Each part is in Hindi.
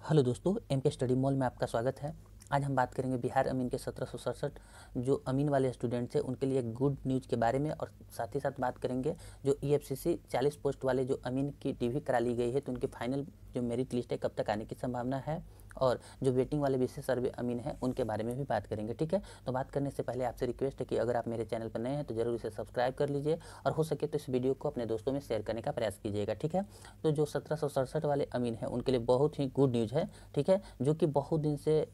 हेलो दोस्तों, एम के स्टडी मॉल में आपका स्वागत है। आज हम बात करेंगे बिहार अमीन के 1767 जो अमीन वाले स्टूडेंट्स हैं उनके लिए एक गुड न्यूज़ के बारे में, और साथ ही साथ बात करेंगे जो ईएफसीसी 40 पोस्ट वाले जो अमीन की डीवी करा ली गई है तो उनकी फाइनल जो मेरिट लिस्ट है कब तक आने की संभावना है, और जो वेटिंग वाले विशेष सर्वे अमीन है उनके बारे में भी बात करेंगे। ठीक है, तो बात करने से पहले आपसे रिक्वेस्ट है कि अगर आप मेरे चैनल पर नए हैं तो जरूर इसे सब्सक्राइब कर लीजिए और हो सके तो इस वीडियो को अपने दोस्तों में शेयर करने का प्रयास कीजिएगा। ठीक है, तो जो 1767 वाले अमीन है उनके लिए बहुत ही गुड न्यूज़ है। ठीक है, जो कि बहुत दिन से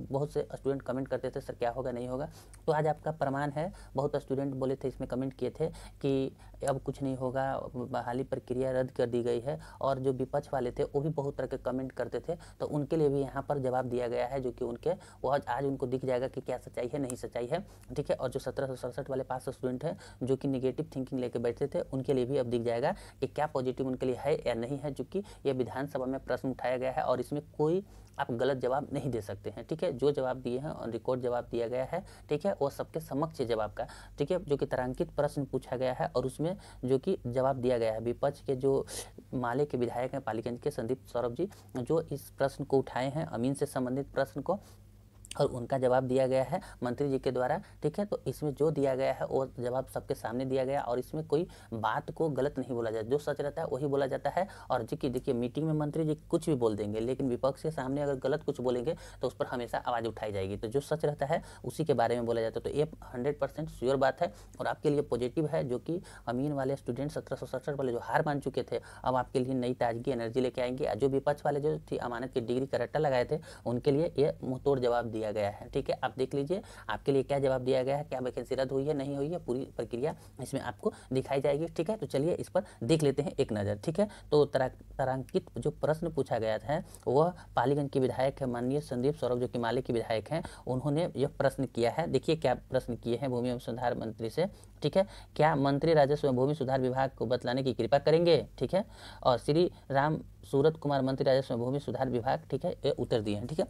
बहुत से स्टूडेंट कमेंट करते थे सर क्या होगा नहीं होगा, तो आज आपका प्रमाण है। बहुत स्टूडेंट बोले थे, इसमें कमेंट किए थे कि अब कुछ नहीं होगा, बहाली प्रक्रिया रद्द कर दी गई है, और जो विपक्ष वाले थे वो भी बहुत तरह के कमेंट करते थे, तो उनके लिए भी यहाँ पर जवाब दिया गया है जो कि उनके वो आज उनको दिख जाएगा कि क्या सच्चाई है नहीं सच्चाई है। ठीक है, और जो 1767 वाले पास स्टूडेंट हैं जो कि निगेटिव थिंकिंग लेके बैठते थे उनके लिए भी अब दिख जाएगा कि क्या पॉजिटिव उनके लिए है या नहीं है, चूँकि ये विधानसभा में प्रश्न उठाया गया है और इसमें कोई आप गलत जवाब नहीं दे सकते हैं। ठीक है, जो जवाब दिए हैं और रिकॉर्ड जवाब दिया गया है, ठीक है, वो सबके समक्ष जवाब का, ठीक है, जो कि तारांकित प्रश्न पूछा गया है और उसमें जो कि जवाब दिया गया है। विपक्ष के जो माले के विधायक हैं पालीगंज के संदीप सौरभ जी, जो इस प्रश्न को उठाए हैं अमीन से संबंधित प्रश्न को, और उनका जवाब दिया गया है मंत्री जी के द्वारा। ठीक है, तो इसमें जो दिया गया है वो जवाब सबके सामने दिया गया और इसमें कोई बात को गलत नहीं बोला जाता, जो सच रहता है वही बोला जाता है। और जी कि देखिए मीटिंग में मंत्री जी कुछ भी बोल देंगे, लेकिन विपक्ष के सामने अगर गलत कुछ बोलेंगे तो उस पर हमेशा आवाज़ उठाई जाएगी, तो जो सच रहता है उसी के बारे में बोला जाता है। तो ये 100% श्योर बात है और आपके लिए पॉजिटिव है, जो कि अमीन वाले स्टूडेंट 1767 वाले जो हार मान चुके थे अब आपके लिए नई ताजगी एनर्जी लेके आएंगे। जो विपक्ष वाले जो थी अमानत की डिग्री का रट्टा लगाए थे उनके लिए ये मुंहतोड़ जवाब दिया गया है। ठीक है, आप देख लीजिए आपके लिए क्या जवाब दिया गया है, क्या वैकेंसी रद्द हुई है नहीं हुई है, पूरी प्रक्रिया इसमें आपको दिखाई जाएगी। ठीक है, तो चलिए इस पर देख लेते हैं एक नज़र। ठीक है, तो तारांकित जो प्रश्न पूछा गया था वह पालीगंज के विधायक है माननीय संदीप सौरभ जो कि माले के विधायक हैं, उन्होंने यह प्रश्न किया है। देखिए क्या प्रश्न किए हैं भूमि एवं सुधार मंत्री से। ठीक है, क्या मंत्री राजस्व एवं भूमि सुधार विभाग को बतलाने की कृपा करेंगे। ठीक है, और श्री राम सूरत कुमार मंत्री राजस्व एवं भूमि सुधार विभाग, ठीक है, ये उत्तर दिए हैं। ठीक है,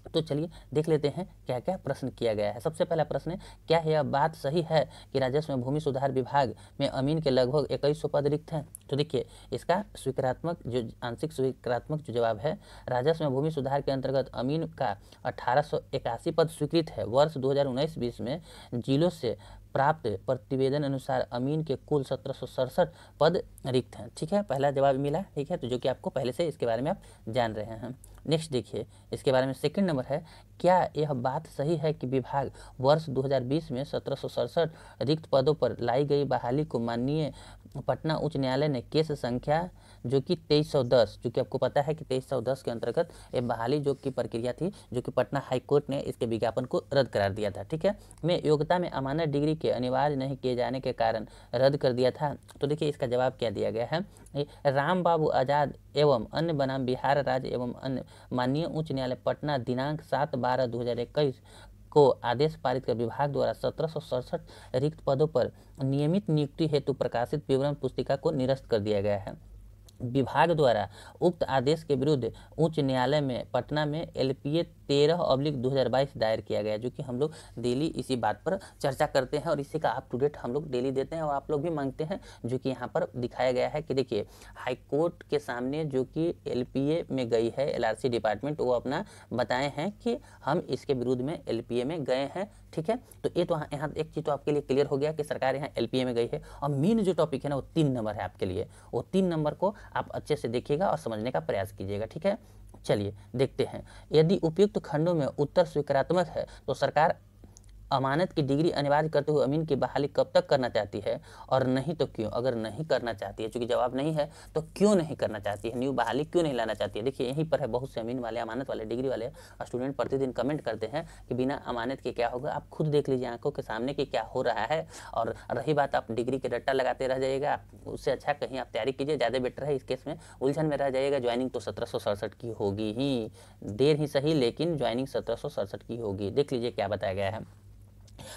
तो चलिए देख लेते हैं क्या क्या प्रश्न किया गया है। सबसे पहला प्रश्न है, क्या यह बात सही है कि राजस्व एवं भूमि सुधार विभाग में अमीन के लगभग 2100 पद रिक्त हैं। तो देखिए इसका स्वीकारात्मक जो आंशिक स्वीकारात्मक जो जवाब है, राजस्व एवं भूमि सुधार के अंतर्गत अमीन का 1881 पद स्वीकृत है। वर्ष 2019-20 में जिलों से प्राप्त प्रतिवेदन अनुसार अमीन के कुल 1767 पद रिक्त हैं। ठीक है, पहला जवाब मिला। ठीक है, तो जो कि आपको पहले से इसके बारे में आप जान रहे हैं। नेक्स्ट देखिए इसके बारे में सेकंड नंबर है, क्या यह बात सही है कि विभाग वर्ष 2020 में 1767 रिक्त पदों पर लाई गई बहाली को माननीय पटना उच्च न्यायालय ने केस संख्या जो कि 2310, जो कि आपको पता है कि 2310 के अंतर्गत ये बहाली जो की प्रक्रिया थी जो कि पटना हाई कोर्ट ने इसके विज्ञापन को रद्द करार दिया था। ठीक है, में योग्यता में अमानत डिग्री के अनिवार्य नहीं किए जाने के कारण रद्द कर दिया था। तो देखिए इसका जवाब क्या दिया गया है, राम बाबू आजाद एवं अन्य बनाम बिहार राज्य एवं अन्य माननीय उच्च न्यायालय पटना दिनांक 7/12/2021 को आदेश पारित कर विभाग द्वारा 1767 रिक्त पदों पर नियमित नियुक्ति हेतु प्रकाशित विवरण पुस्तिका को निरस्त कर दिया गया है। विभाग द्वारा उक्त आदेश के विरुद्ध उच्च न्यायालय में पटना में LPA 13/2022 दायर किया गया, जो कि हम लोग डेली इसी बात पर चर्चा करते हैं और इसी का अप टू डेट हम लोग डेली देते हैं और आप लोग भी मांगते हैं, जो कि यहाँ पर दिखाया गया है कि देखिए हाई कोर्ट के सामने जो कि LPA में गई है LRC डिपार्टमेंट, वो अपना बताए हैं कि हम इसके विरुद्ध में LPA में गए हैं। ठीक है, तो ये तो यहाँ एक चीज़ तो आपके लिए क्लियर हो गया कि सरकार यहाँ LPA में गई है। और मेन जो टॉपिक है ना वो 3 नंबर है आपके लिए, वो 3 नंबर को आप अच्छे से देखिएगा और समझने का प्रयास कीजिएगा। ठीक है, चलिए देखते हैं। यदि उपयुक्त खंडों में उत्तर स्वीकारात्मक है तो सरकार अमानत की डिग्री अनिवार्य करते हुए अमीन की बहाली कब तक करना चाहती है और नहीं तो क्यों। अगर नहीं करना चाहती है, चूंकि जवाब नहीं है, तो क्यों नहीं करना चाहती है, न्यू बहाली क्यों नहीं लाना चाहती है। देखिए यहीं पर है, बहुत से अमीन वाले अमानत वाले डिग्री वाले स्टूडेंट प्रतिदिन कमेंट करते हैं कि बिना अमानत के क्या होगा। आप खुद देख लीजिए आंखों के सामने कि क्या हो रहा है। और रही बात आप डिग्री के रट्टा लगाते रह जाइएगा, उससे अच्छा कहीं आप तैयारी कीजिए, ज़्यादा बेटर है। इस केस में उलझन में रह जाइएगा। ज्वाइनिंग तो 1767 की होगी ही, देर ही सही लेकिन ज्वाइनिंग 1767 की होगी। देख लीजिए क्या बताया गया है।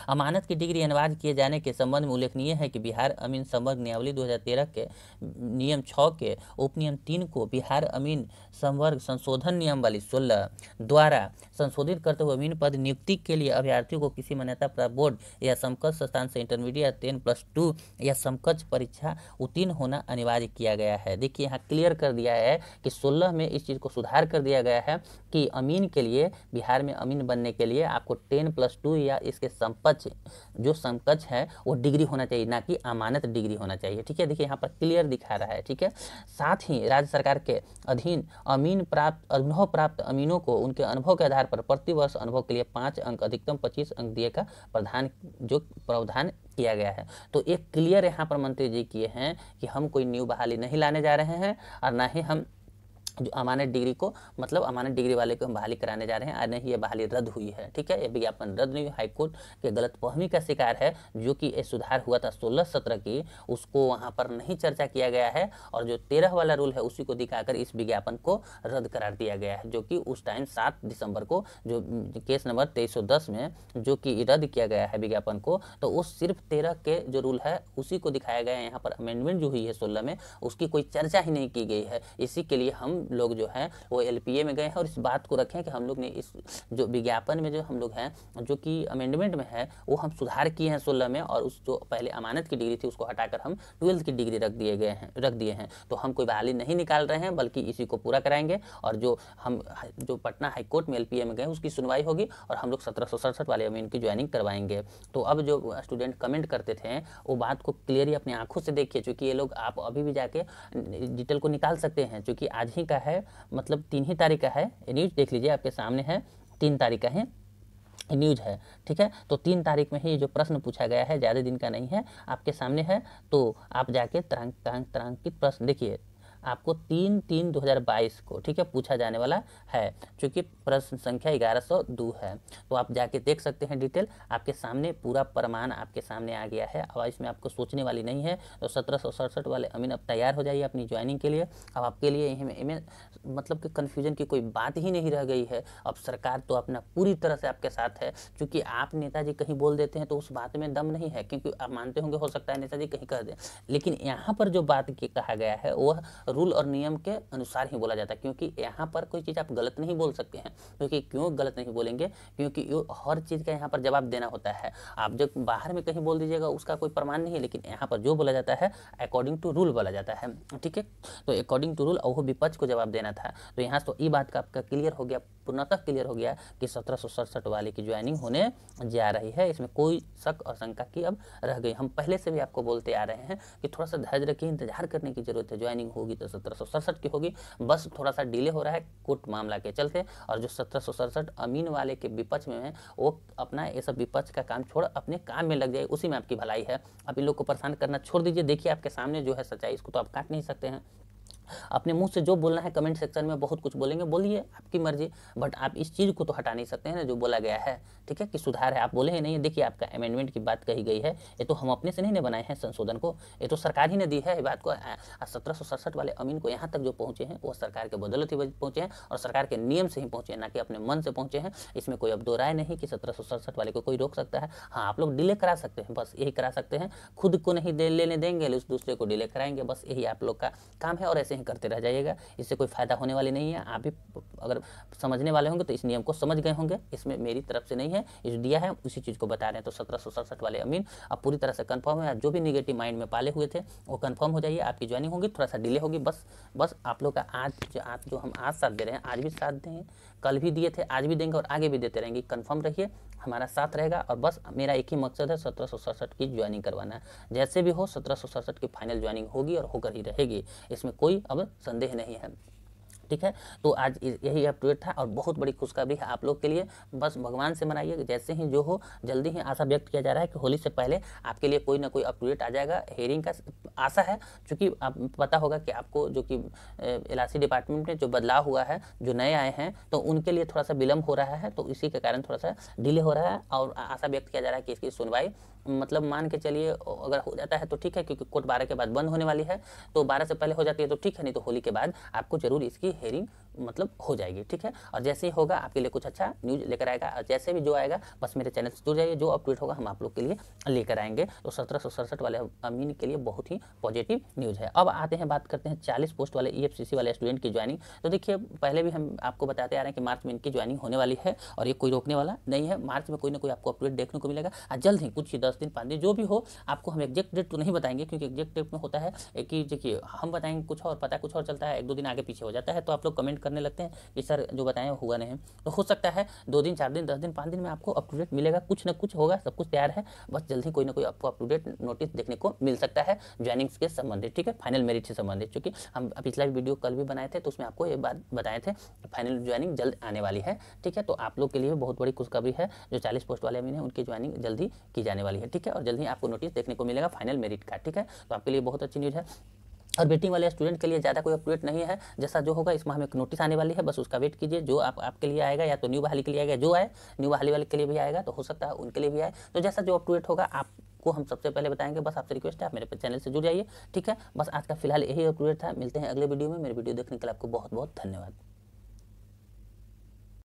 अमानत की डिग्री अनिवार्य किए जाने के संबंध में उल्लेखनीय है कि बिहार अमीन संवर्ग नियमावली 2013 के नियम 6 के उपनियम 3 को बिहार अमीन संवर्ग संशोधन नियमावली 16 द्वारा संशोधित करते हुए अमीन पद नियुक्ति के लिए अभ्यर्थियों को किसी मान्यता प्राप्त बोर्ड या समकक्ष संस्थान से इंटरमीडिएट 10+2 या समकक्ष परीक्षा उत्तीर्ण होना अनिवार्य किया गया है। देखिए यहाँ क्लियर कर दिया है कि 16 में इस चीज़ को सुधार कर दिया गया है कि अमीन के लिए, बिहार में अमीन बनने के लिए आपको 10+2 या इसके समकक्ष, जो समकक्ष है वो डिग्री होना चाहिए, ना कि अमानत डिग्री होना चाहिए। ठीक है, देखिए यहाँ पर क्लियर दिखा रहा है। ठीक है, साथ ही राज्य सरकार के अधीन अनुभव प्राप्त अमीनों को उनके अनुभव के आधार पर प्रति वर्ष अनुभव के लिए 5 अंक अधिकतम 25 अंक दिए का प्रावधान किया गया है। तो एक क्लियर यहाँ पर मंत्री जी किए हैं कि हम कोई न्यू बहाली नहीं लाने जा रहे हैं और ना ही हम जो अमानत डिग्री को, मतलब अमानत डिग्री वाले को हम बहाली कराने जा रहे हैं, और नहीं ये बहाली रद्द हुई है। ठीक है, ये विज्ञापन रद्द नहीं, हाईकोर्ट के गलतफहमी का शिकार है। जो कि ये सुधार हुआ था 16-17 की, उसको वहाँ पर नहीं चर्चा किया गया है और जो 13 वाला रूल है उसी को दिखाकर इस विज्ञापन को रद्द करार दिया गया है, जो कि उस टाइम 7 दिसंबर को जो केस नंबर 2310 में जो कि रद्द किया गया है विज्ञापन को, तो उस सिर्फ 13 के जो रूल है उसी को दिखाया गया है। यहाँ पर अमेंडमेंट जो हुई है 16 में, उसकी कोई चर्चा ही नहीं की गई है। इसी के लिए हम लोग जो है वो एलपीए में गए हैं और इस बात को रखें कि हम लोग ने इस जो विज्ञापन में जो हम लोग हैं, जो कि अमेंडमेंट में है, वो हम सुधार किए हैं 16 में, और उस जो पहले अमानत की डिग्री थी उसको हटाकर हम 12th की डिग्री रख दिए हैं। तो हम कोई बहाली नहीं निकाल रहे हैं, बल्कि इसी को पूरा कराएंगे। और जो पटना हाईकोर्ट में एलपीए में गए उसकी सुनवाई होगी और हम लोग 1767 वाले अमीन की ज्वाइनिंग करवाएंगे। तो अब जो स्टूडेंट कमेंट करते थे वो बात को क्लियरली अपनी आंखों से देखिए, चूँकि ये लोग आप अभी भी जाके डिटेल को निकाल सकते हैं, चूँकि आज ही का है, मतलब 3 ही तारीख का है। न्यूज़ देख लीजिए, आपके सामने है, 3 तारीख का है न्यूज़ है। ठीक है, तो 3 तारीख में ही जो प्रश्न पूछा गया है, ज़्यादा दिन का नहीं है, आपके सामने है। तो आप जाके तारांकित प्रश्न देखिए, आपको 3/3/2022 को, ठीक है, पूछा जाने वाला है, चूँकि प्रश्न संख्या 1102 है। तो आप जाके देख सकते हैं डिटेल, आपके सामने पूरा प्रमाण आपके सामने आ गया है। अब इसमें आपको सोचने वाली नहीं है। तो 1767 वाले अमीन अब तैयार हो जाइए अपनी ज्वाइनिंग के लिए। अब आपके लिए इनमें मतलब कि कन्फ्यूजन की कोई बात ही नहीं रह गई है। अब सरकार तो अपना पूरी तरह से आपके साथ है, क्योंकि आप नेताजी कहीं बोल देते हैं तो उस बात में दम नहीं है, क्योंकि आप मानते होंगे हो सकता है नेताजी कहीं कह दें, लेकिन यहाँ पर जो बात की कहा गया है वह रूल और नियम के अनुसार ही बोला जाता है। क्योंकि यहाँ पर कोई चीज़ आप गलत नहीं बोल सकते हैं, क्योंकि क्यों गलत नहीं बोलेंगे, क्योंकि हर चीज़ का यहाँ पर जवाब देना होता है। आप जब बाहर में कहीं बोल दीजिएगा उसका कोई प्रमाण नहीं है, लेकिन यहाँ पर जो बोला जाता है अकॉर्डिंग टू रूल बोला जाता है। ठीक है, तो अकॉर्डिंग टू रूल और विपक्ष को जवाब देना था। तो यहाँ तो ये बात का आपका क्लियर हो गया, पूर्णतः क्लियर हो गया कि 1767 वाले की ज्वाइनिंग होने जा रही है। इसमें कोई शक और शंका की अब रह गई। हम पहले से भी आपको बोलते आ रहे हैं कि थोड़ा सा धैर्य रखिए, इंतजार करने की जरूरत है। ज्वाइनिंग होगी तो 1767 की होगी, बस थोड़ा सा डिले हो रहा है कोर्ट मामला के चलते। और जो 1767 अमीन वाले के विपक्ष में है, वो अपना ये सब विपक्ष का काम छोड़ अपने काम में लग जाए, उसी में आपकी भलाई है। आप इन लोग को परेशान करना छोड़ दीजिए। देखिए आपके सामने जो है सच्चाई, इसको तो आप काट नहीं सकते हैं। अपने मुंह से जो बोलना है कमेंट सेक्शन में बहुत कुछ बोलेंगे, बोलिए, आपकी मर्जी, बट आप इस चीज़ को तो हटा नहीं सकते हैं ना जो बोला गया है। ठीक है, कि सुधार है, आप बोले ही नहीं। देखिए आपका अमेंडमेंट की बात कही गई है, ये तो हम अपने से नहीं बनाए हैं संशोधन को, ये तो सरकार ही ने दी है। ये बात को 1767 वाले अमीन को यहाँ तक जो पहुँचे हैं वो सरकार के बदौलत ही पहुँचे हैं और सरकार के नियम से ही पहुँचे हैं, ना कि अपने मन से पहुँचे हैं। इसमें कोई अब दो राय नहीं कि 1767 वाले को कोई रोक सकता है। हाँ, आप लोग डिले करा सकते हैं, बस यही करा सकते हैं। खुद को नहीं लेने देंगे, उस दूसरे को डिले कराएंगे, बस यही आप लोग का काम है और ऐसे ही करते रह जाइएगा। इससे कोई फायदा होने वाली नहीं है। आप भी अगर समझने वाले होंगे तो इस नियम को समझ गए होंगे, इसमें मेरी तरफ से नहीं है, इस दिया है उसी चीज़ को बता रहे हैं। तो 1767 वाले अमीन अब पूरी तरह से कंफर्म है। जो भी निगेटिव माइंड में पाले हुए थे वो कंफर्म हो जाइए, आपकी ज्वाइनिंग होगी। थोड़ा सा डिले होगी, बस आप लोग का आज जो हम आज साथ दे रहे हैं, आज भी साथ देंगे, कल भी दिए थे, आज भी देंगे और आगे भी देते रहेंगे। कंफर्म रहिए, हमारा साथ रहेगा। और बस मेरा एक ही मकसद है, 1767 की ज्वाइनिंग करवाना है। जैसे भी हो 1767 की फाइनल ज्वाइनिंग होगी और होकर ही रहेगी, इसमें कोई अब संदेह नहीं है। ठीक है, तो आज यही अपडेट था और बहुत बड़ी खुशखबरी है आप लोग के लिए। बस भगवान से मनाइए, जैसे ही जो हो जल्दी ही आशा व्यक्त किया जा रहा है कि होली से पहले आपके लिए कोई ना कोई अपडेट आ जाएगा। हेयरिंग का आशा है, क्योंकि आप पता होगा कि आपको जो कि एलआरसी डिपार्टमेंट में जो बदलाव हुआ है, जो नए आए हैं, तो उनके लिए थोड़ा सा विलम्ब हो रहा है, तो इसी के कारण थोड़ा सा डिले हो रहा है। और आशा व्यक्त किया जा रहा है कि इसकी सुनवाई मतलब मान के चलिए अगर हो जाता है तो ठीक है, क्योंकि कोर्ट 12 के बाद बंद होने वाली है, तो 12 से पहले हो जाती है तो ठीक है, नहीं तो होली के बाद आपको जरूर इसकी हेयरिंग मतलब हो जाएगी, ठीक है। और जैसे ही होगा आपके लिए कुछ अच्छा न्यूज़ लेकर आएगा, और जैसे भी जो आएगा बस मेरे चैनल से जुड़ जाइए, जो अपडेट होगा हम आप लोग के लिए लेकर आएंगे। तो 1767 वाले अमीन के लिए बहुत ही पॉजिटिव न्यूज़ है। अब आते हैं, बात करते हैं 40 पोस्ट वाले EFCC वाले स्टूडेंट की ज्वाइनिंग। तो देखिए, पहले भी हम आपको बताते आ रहे हैं कि मार्च में इनकी ज्वाइनिंग होने वाली है और ये कोई रोकने वाला नहीं है। मार्च में कोई ना कोई आपको अपडेट देखने को मिलेगा, और जल्द ही कुछ ही 10 दिन 5 दिन जो भी हो, आपको हम एग्जैक्ट डेट तो नहीं बताएंगे, क्योंकि एग्जैक्ट डेट में होता है कि देखिए हम बताएंगे कुछ और, पता कुछ और चलता है, 1-2 दिन आगे पीछे हो जाता है, तो आप लोग कमेंट करने लगते हैं कि सर जो बताएं हुआ नहीं। तो हो सकता है 2 दिन 4 दिन 10 दिन 5 दिन में आपको अप टू डेट मिलेगा, कुछ ना कुछ होगा, सब कुछ तैयार है, बस जल्द ही कोई ना कोई आपको अप टू डेट नोटिस देखने को मिल सकता है ज्वाइनिंग्स के संबंधित, ठीक है, फाइनल मेरिट से संबंधित। क्योंकि हम पिछला वीडियो कल भी बनाए थे, तो उसमें आपको ये बात बताए थे फाइनल ज्वाइनिंग जल्द आने वाली है, ठीक है। तो आप लोग के लिए बहुत बड़ी खुशखबरी है, जो 40 पोस्ट वाले अमीन है उनकी ज्वाइनिंग जल्दी की जाने वाली है, ठीक है। और जल्द ही आपको नोटिस देखने को मिलेगा फाइनल मेरिट का, ठीक है। तो आपके लिए बहुत अच्छी न्यूज़ है। और वेटिंग वाले स्टूडेंट के लिए ज़्यादा कोई अपडेट नहीं है, जैसा जो होगा इस माह में एक नोटिस आने वाली है, बस उसका वेट कीजिए। जो आपके लिए आएगा, या तो न्यू बहाली के लिए आएगा, जो आए न्यू बहाली वाले के लिए भी आएगा, तो हो सकता है उनके लिए भी आए। तो जैसा जो अपडेट होगा आपको हम सबसे पहले बताएंगे। बस आपसे रिक्वेस्ट है, आप मेरे चैनल से जुड़ जाइए, ठीक है। बस आज का फिलहाल यही अपडेट था। मिलते हैं अगले वीडियो में। मेरे वीडियो देखने के लिए आपको बहुत बहुत धन्यवाद।